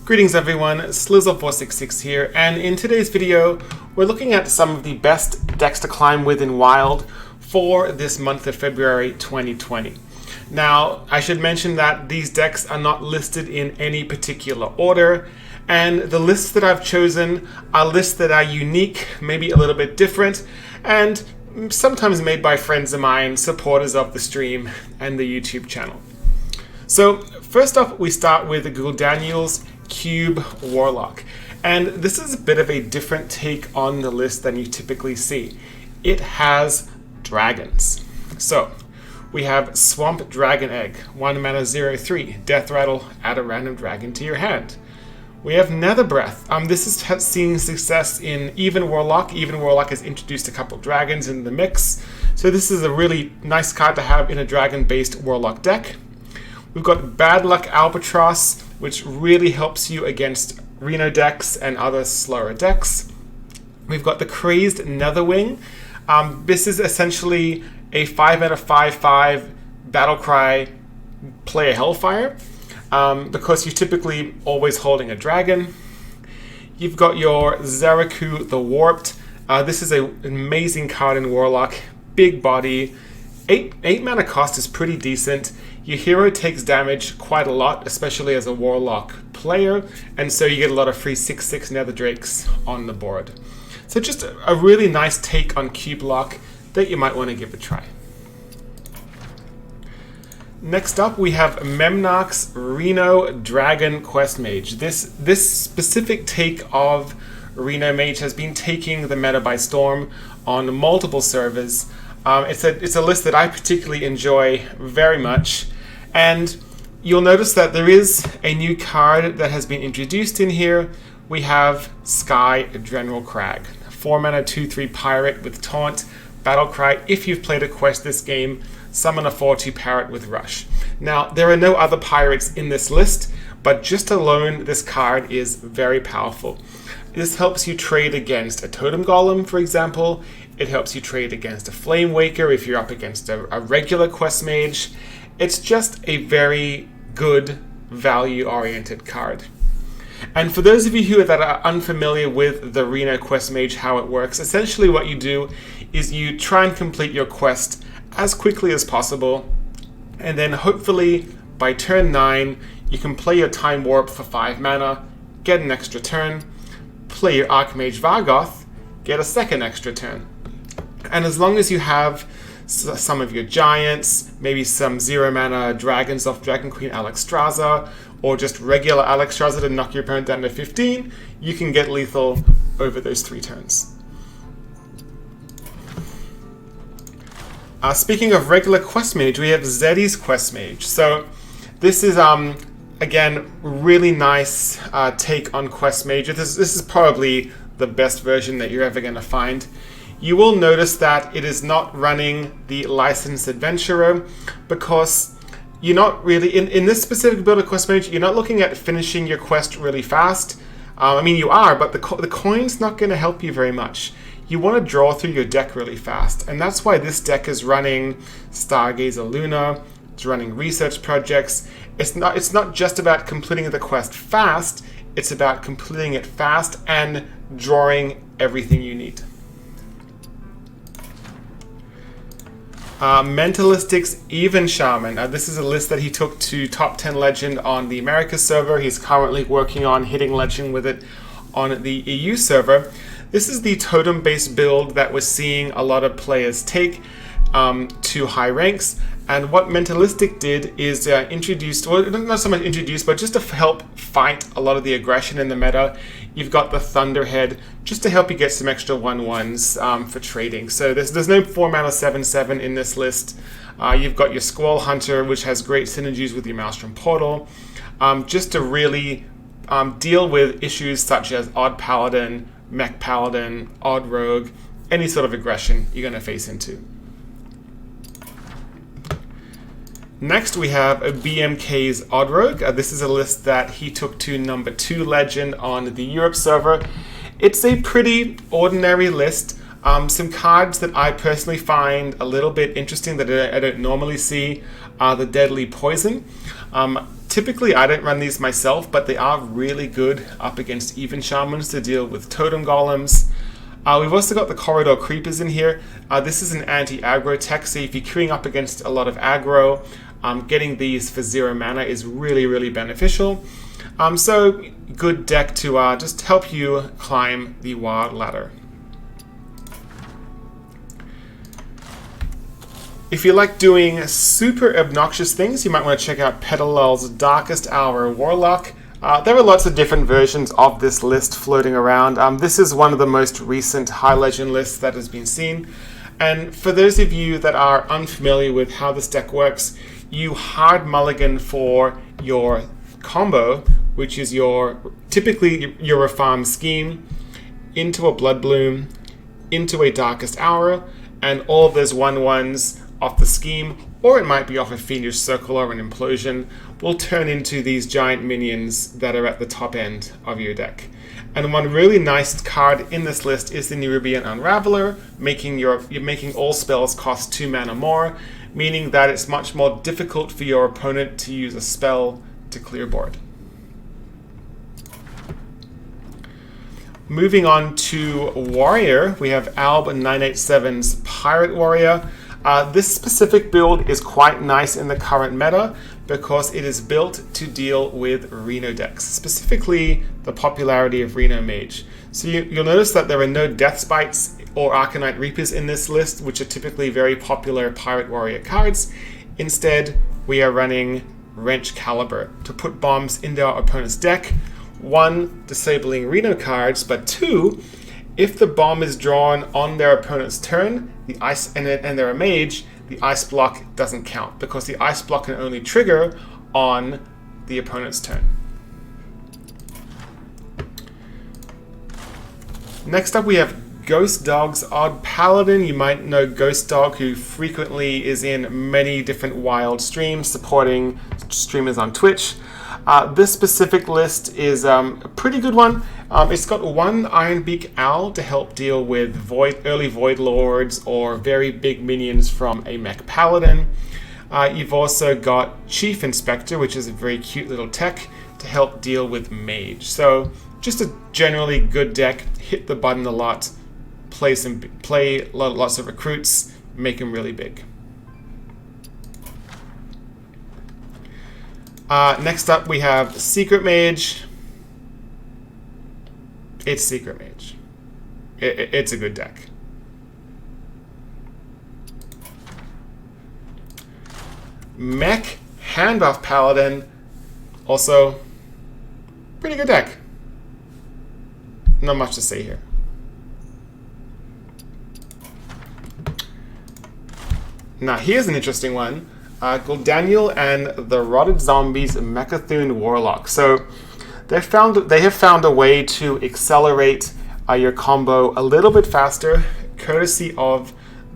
Greetings everyone, Slizzle466 here, and in today's video we're looking at some of the best decks to climb with in Wild for this month of February 2020. Now, I should mention that these decks are not listed in any particular order, and the lists that I've chosen are lists that are unique, maybe a little bit different, and sometimes made by friends of mine, supporters of the stream and the YouTube channel. So, first off, we start with the Google Daniels Cube Warlock, and this is a bit of a different take on the list than you typically see. It has dragons. So we have Swamp Dragon Egg, 1 mana 0/3, Death Rattle, add a random dragon to your hand. We have Nether Breath. This is seeing success in Even Warlock. Even Warlock has introduced a couple dragons in the mix, so this is a really nice card to have in a dragon-based Warlock deck. We've got Bad Luck Albatross, which really helps you against Reno decks and other slower decks. We've got the Crazed Netherwing. This is essentially a 5 mana 5/5 Battlecry play a Hellfire, because you're typically always holding a dragon. You've got your Zeraku the Warped. This is an amazing card in Warlock. Big body. 8 mana cost is pretty decent. Your hero takes damage quite a lot, especially as a Warlock player, and so you get a lot of free 6/6 Nether Drakes on the board. So just a really nice take on Cube Lock that you might want to give a try. Next up, we have Memnarch's Reno Dragon Quest Mage. This specific take of Reno Mage has been taking the meta by storm on multiple servers. It's a list that I particularly enjoy very much, and you'll notice that there is a new card that has been introduced in here. We have Sky General Crag, 4 mana 2/3 pirate with taunt, Battlecry. If you've played a quest this game, summon a 4/2 parrot with rush. Now, there are no other pirates in this list, but just alone this card is very powerful. This helps you trade against a Totem Golem, for example. It helps you trade against a Flame Waker if you're up against a regular Quest Mage. It's just a very good value-oriented card. And for those of you that are unfamiliar with the Reno Quest Mage, how it works, essentially what you do is you try and complete your quest as quickly as possible, and then hopefully by turn 9 you can play your Time Warp for 5 mana, get an extra turn, play your Archmage Vargoth, get a second extra turn. And as long as you have some of your giants, maybe some 0 mana dragons off Dragon Queen Alexstrasza, or just regular Alexstrasza to knock your opponent down to 15, you can get lethal over those 3 turns. Speaking of regular Quest Mage, we have Zetas Quest Mage. So this is, again, really nice take on Quest Mage. This is probably the best version that you're ever going to find. You will notice that it is not running the Licensed Adventurer, because you're not really, in this specific build of Quest Mage, you're not looking at finishing your quest really fast. I mean, you are, but the coin's not going to help you very much. You want to draw through your deck really fast, and that's why this deck is running Stargazer Luna, it's running research projects. It's not just about completing the quest fast, it's about completing it fast and drawing everything you need. Mentalistic's Even Shaman. This is a list that he took to top 10 Legend on the Americas server. He's currently working on hitting Legend with it on the EU server. This is the totem-based build that we're seeing a lot of players take to high ranks. And what Mentalistic did is introduced, well, not so much introduced, but just to help fight a lot of the aggression in the meta. You've got the Thunderhead, just to help you get some extra 1/1s for trading. So there's no 4 mana 7/7 in this list. You've got your Squall Hunter, which has great synergies with your Maelstrom Portal, just to really deal with issues such as Odd Paladin, Mech Paladin, Odd Rogue, any sort of aggression you're going to face into. Next, we have a BMK's Odd Rogue. This is a list that he took to number 2 Legend on the Europe server. It's a pretty ordinary list. Some cards that I personally find a little bit interesting that I don't normally see are the Deadly Poison. Typically, I don't run these myself, but they are really good up against even Shamans to deal with Totem Golems. We've also got the Corridor Creepers in here. This is an anti-aggro tech, so if you're queuing up against a lot of aggro, getting these for 0 mana is really, really beneficial. So, good deck to just help you climb the wild ladder. If you like doing super obnoxious things, you might want to check out Petals' Darkest Hour Warlock. There are lots of different versions of this list floating around. This is one of the most recent high legend lists that has been seen. And for those of you that are unfamiliar with how this deck works, you hard mulligan for your combo, which is typically your farm scheme, into a Blood Bloom, into a Darkest Hour, and all of those 1/1s off the scheme, or it might be off a Fiendish Circle or an Implosion, will turn into these giant minions that are at the top end of your deck. And one really nice card in this list is the Nerubian Unraveler, making all spells cost 2 mana more, meaning that it's much more difficult for your opponent to use a spell to clear board. Moving on to Warrior, we have Alb987's Pirate Warrior. This specific build is quite nice in the current meta because it is built to deal with Reno decks, specifically the popularity of Reno Mage. So you'll notice that there are no Death Spites or Arcanite Reapers in this list, which are typically very popular Pirate Warrior cards. Instead, we are running Wrench Caliber to put bombs into our opponent's deck. 1, disabling Reno cards, but 2, if the bomb is drawn on their opponent's turn, and they're a mage, the ice block doesn't count because the ice block can only trigger on the opponent's turn. Next up, we have Ghost Dog's Odd Paladin. You might know Ghost Dog, who frequently is in many different wild streams, supporting streamers on Twitch. This specific list is a pretty good one. It's got 1 Ironbeak Owl to help deal with early Void Lords or very big minions from a Mech Paladin. You've also got Chief Inspector, which is a very cute little tech to help deal with Mage. So just a generally good deck. Hit the button a lot, play lots of recruits, make them really big. Next up, we have Secret Mage. It's Secret Mage. It's a good deck. Mech Handbuff Paladin. Also, pretty good deck. Not much to say here. Now, here's an interesting one. Daniel and the Rotted Zombies Mechathune Warlock. So they have found a way to accelerate your combo a little bit faster, courtesy of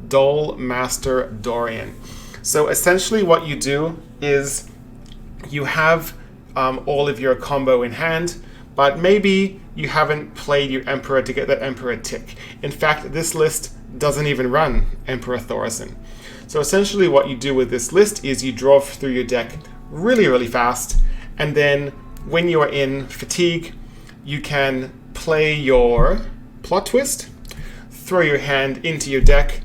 Dole Master Dorian. So essentially what you do is you have all of your combo in hand, but maybe you haven't played your Emperor to get that Emperor tick. In fact, this list doesn't even run Emperor Thaurissan. So essentially what you do with this list is you draw through your deck really, really fast, and then when you are in fatigue, you can play your Plot Twist, throw your hand into your deck,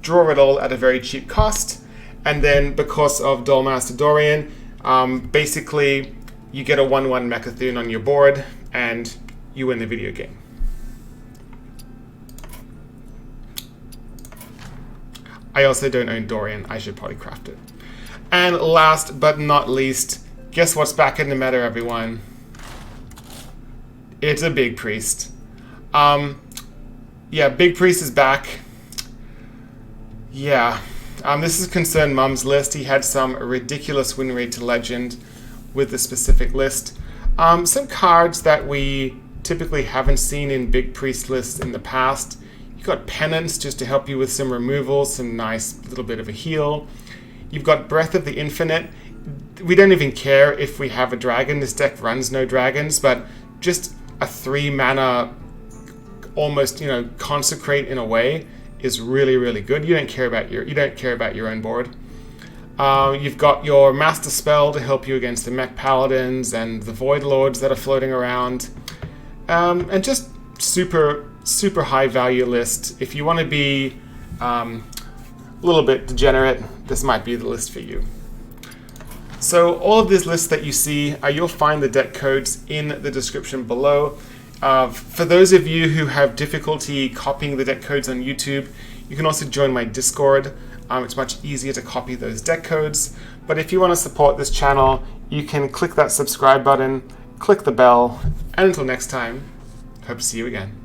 draw it all at a very cheap cost, and then because of Dole Master Dorian, basically you get a 1/1 Mechathune on your board and you win the video game. I also don't own Dorian. I should probably craft it. And last but not least, guess what's back in the meta, everyone? It's a Big Priest. Yeah, Big Priest is back. Yeah. This is Concerned Mum's list. He had some ridiculous win rate to Legend with the specific list. Some cards that we typically haven't seen in Big Priest lists in the past. You've got Penance just to help you with some removal, some nice little bit of a heal. You've got Breath of the Infinite. We don't even care if we have a dragon. This deck runs no dragons, but just a 3 mana almost, consecrate in a way is really, really good. You don't care about your own board. You've got your Master Spell to help you against the Mech Paladins and the Void Lords that are floating around. And just super high value list. If you want to be a little bit degenerate, this might be the list for you. So all of these lists that you see, you'll find the deck codes in the description below. For those of you who have difficulty copying the deck codes on YouTube, you can also join my Discord. It's much easier to copy those deck codes. But if you want to support this channel, you can click that subscribe button, click the bell, and until next time, hope to see you again.